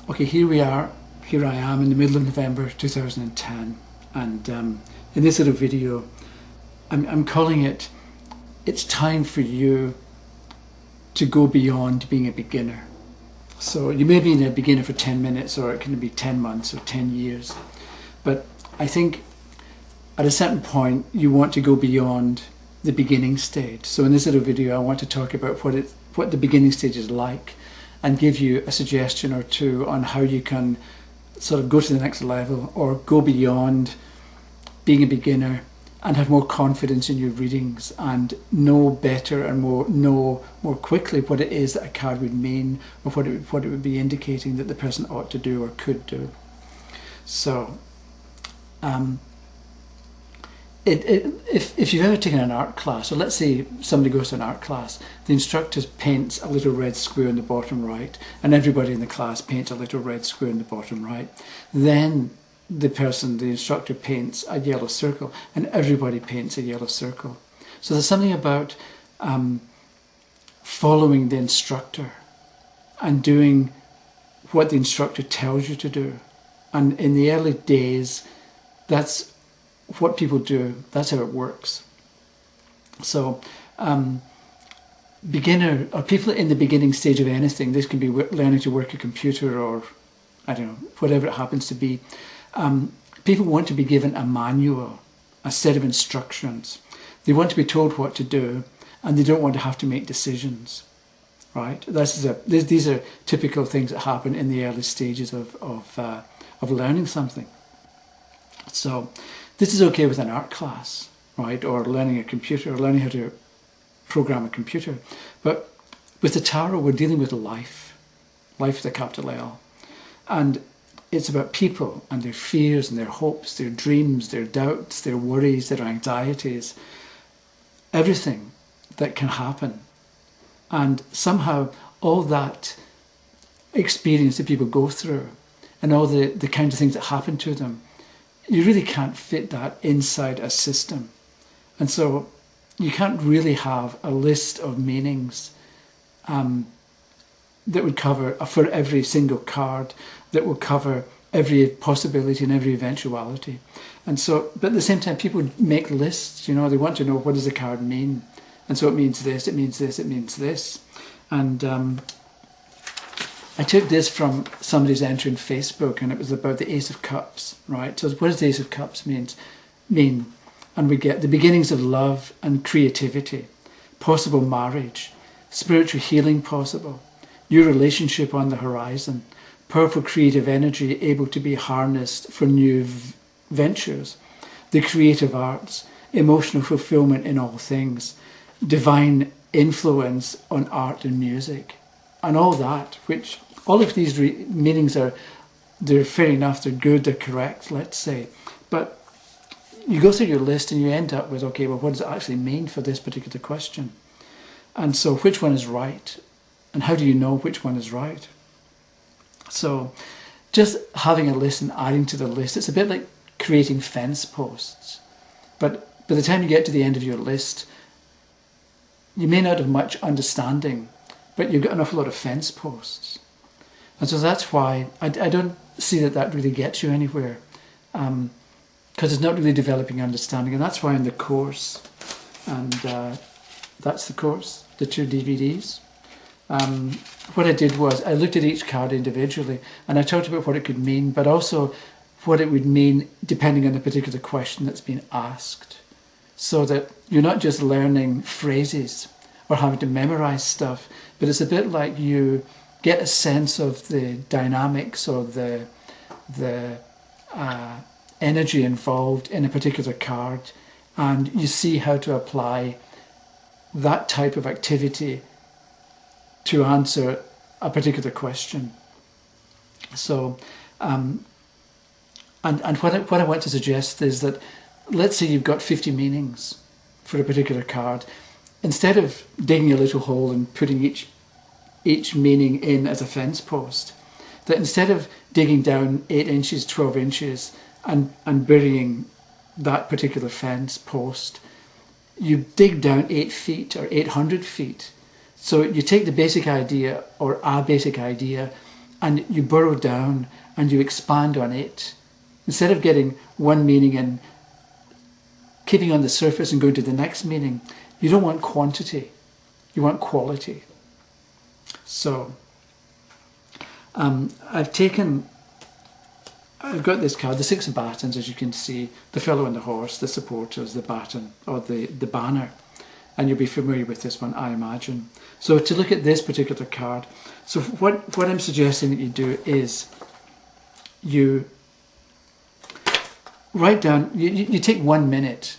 Okay, here I am in the middle of November 2010, and in this little video, I'm calling it, it's time for you to go beyond being a beginner. So you may be a beginner for 10 minutes, or it can be 10 months or 10 years, but I think at a certain point you want to go beyond the beginning stage. So in this little video I want to talk about what the beginning stage is like, and give you a suggestion or two on how you can sort of go to the next level or go beyond being a beginner and have more confidence in your readings and know better and know more quickly what it is that a card would mean, or what it would be indicating that the person ought to do or could do. So if you've ever taken an art class, or let's say somebody goes to an art class, the instructor paints a little red square in the bottom right, and everybody in the class paints a little red square in the bottom right. Then the instructor paints a yellow circle, and everybody paints a yellow circle. So there's something about following the instructor and doing what the instructor tells you to do. And in the early days, that's what people do, that's how it works. So beginner, or people in the beginning stage of anything, this can be learning to work a computer, or I don't know, whatever it happens to be, people want to be given a manual, a set of instructions. They want to be told what to do, and they don't want to have to make decisions, right? These are typical things that happen in the early stages of learning something. So this is okay with an art class, right? Or learning a computer, or learning how to program a computer. But with the tarot, we're dealing with life with a capital L. And it's about people and their fears and their hopes, their dreams, their doubts, their worries, their anxieties, everything that can happen. And somehow all that experience that people go through, and all the kind of things that happen to them, you really can't fit that inside a system. And so you can't really have a list of meanings that would cover, for every single card, that will cover every possibility and every eventuality. And so, but at the same time, people make lists, they want to know, what does the card mean? And so it means this, it means this, it means this. And I took this from somebody's entry in Facebook, and it was about the Ace of Cups, right? So what does the Ace of Cups mean? And we get the beginnings of love and creativity, possible marriage, spiritual healing possible, new relationship on the horizon, powerful creative energy able to be harnessed for new ventures, the creative arts, emotional fulfillment in all things, divine influence on art and music, and all that, which all of these meanings they're fair enough, they're good, they're correct, let's say. But you go through your list and you end up with, okay, well, what does it actually mean for this particular question? And so which one is right? And how do you know which one is right? So just having a list and adding to the list, it's a bit like creating fence posts. But by the time you get to the end of your list, you may not have much understanding, but you've got an awful lot of fence posts. And so that's why I don't see that really gets you anywhere, because it's not really developing understanding. And that's why in the course, and that's the course, the 2 DVDs, what I did was I looked at each card individually, and I talked about what it could mean, but also what it would mean depending on the particular question that's been asked, so that you're not just learning phrases or having to memorize stuff, but it's a bit like you get a sense of the dynamics or the energy involved in a particular card, and you see how to apply that type of activity to answer a particular question. So, and what I want to suggest is that, let's say you've got 50 meanings for a particular card. Instead of digging a little hole and putting each meaning in as a fence post, that instead of digging down 8 inches, 12 inches and burying that particular fence post, you dig down 8 feet or 800 feet. So you take the basic idea, or a basic idea, and you burrow down and you expand on it. Instead of getting one meaning and keeping on the surface and going to the next meaning, you don't want quantity, you want quality. So I've got this card, the Six of Batons, as you can see, the fellow on the horse, the supporters, the baton, or the banner. And you'll be familiar with this one, I imagine. So to look at this particular card, so what I'm suggesting that you do is you write down, you take 1 minute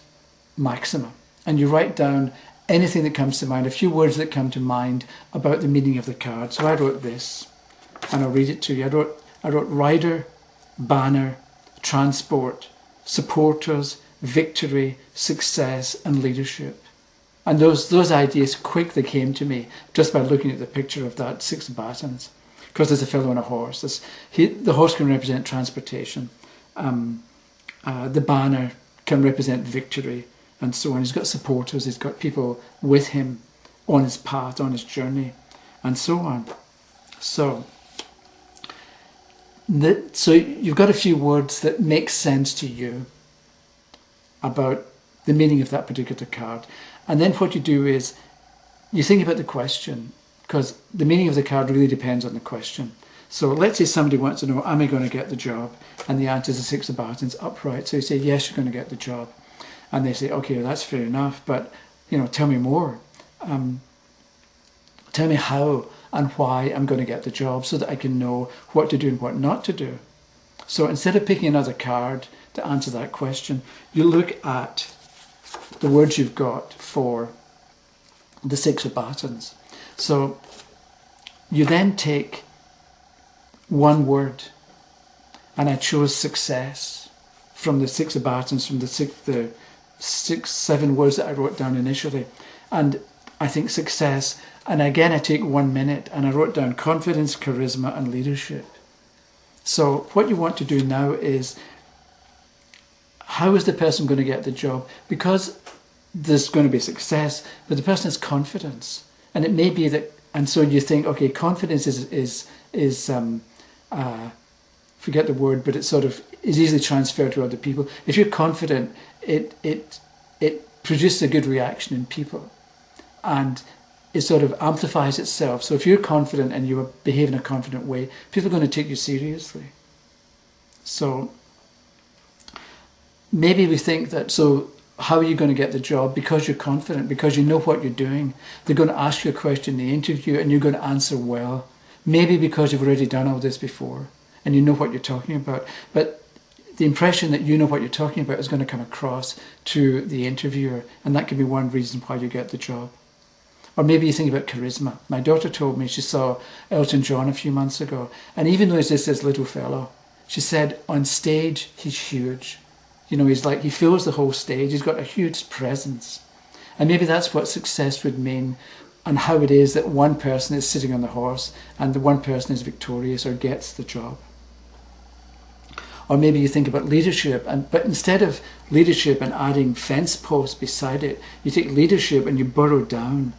maximum, and you write down anything that comes to mind, a few words that come to mind about the meaning of the card. So I wrote this, and I'll read it to you. I wrote rider, banner, transport, supporters, victory, success, and leadership. And those ideas quickly came to me just by looking at the picture of that Six of Batons, because there's a fellow on a horse. The horse can represent transportation. The banner can represent victory, and so on. He's got supporters, he's got people with him on his path, on his journey, and so on. So you've got a few words that make sense to you about the meaning of that particular card. And then what you do is you think about the question, because the meaning of the card really depends on the question. So let's say somebody wants to know, am I going to get the job? And the answer is the Six of Batons, upright. So you say, yes, you're going to get the job. And they say, okay, well, that's fair enough, but tell me more. Tell me how and why I'm going to get the job, so that I can know what to do and what not to do. So instead of picking another card to answer that question, you look at the words you've got for the Six of Batons. So you then take one word, and I chose success from the Six of Batons, from the seven words that I wrote down initially. And I think success, and again I take 1 minute, and I wrote down confidence, charisma, and leadership. So what you want to do now is, how is the person going to get the job? Because there's going to be success, but the person has confidence, and it may be that, and so you think, okay, confidence is forget the word, but it sort of is easily transferred to other people. If you're confident, it produces a good reaction in people, and it sort of amplifies itself. So if you're confident and you behave in a confident way, people are going to take you seriously. So maybe we think that, so how are you going to get the job? Because you're confident, because you know what you're doing. They're going to ask you a question in the interview and you're going to answer well. Maybe because you've already done all this before and you know what you're talking about. But the impression that you know what you're talking about is going to come across to the interviewer, and that can be one reason why you get the job. Or maybe you think about charisma. My daughter told me she saw Elton John a few months ago, and even though he's just this little fellow, she said on stage he's huge. He's like, he fills the whole stage. He's got a huge presence. And maybe that's what success would mean, and how it is that one person is sitting on the horse and the one person is victorious or gets the job. Or maybe you think about leadership, but instead of leadership and adding fence posts beside it, you take leadership and you burrow down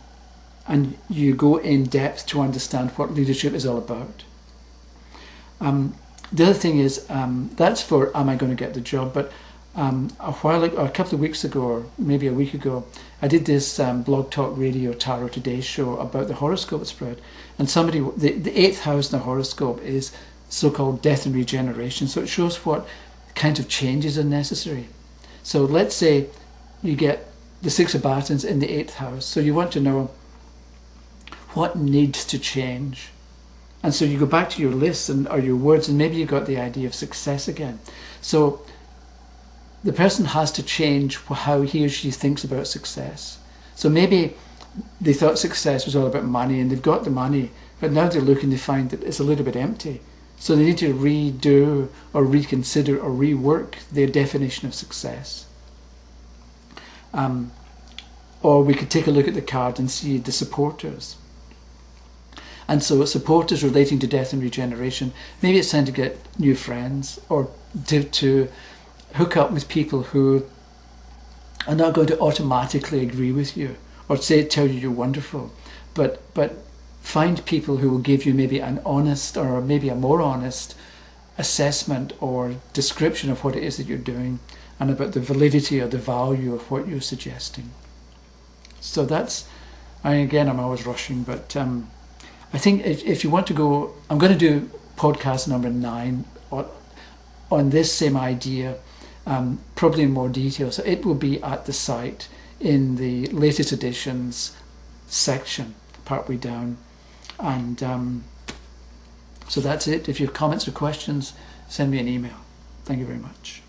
and you go in depth to understand what leadership is all about. The other thing is, that's for am I going to get the job, but a couple of weeks ago, or maybe a week ago, I did this Blog Talk Radio Tarot Today show about the horoscope spread, and the 8th house in the horoscope is so-called death and regeneration, so it shows what kinds of changes are necessary. So let's say you get the Six of Batons in the 8th house, so you want to know what needs to change. And so you go back to your lists or your words, and maybe you got the idea of success again. So the person has to change how he or she thinks about success. So maybe they thought success was all about money, and they've got the money, but now they're looking to find that it's a little bit empty. So they need to redo or reconsider or rework their definition of success. Or we could take a look at the card and see the supporters. And so supporters relating to death and regeneration, maybe it's time to get new friends, or to hook up with people who are not going to automatically agree with you or tell you you're wonderful, but find people who will give you maybe an honest or maybe a more honest assessment or description of what it is that you're doing and about the validity or the value of what you're suggesting. So that's, again, I'm always rushing, but I think if you want to go, I'm going to do podcast number 9 on this same idea, probably in more detail. So it will be at the site in the latest editions section, partway down. And so that's it. If you have comments or questions, send me an email. Thank you very much.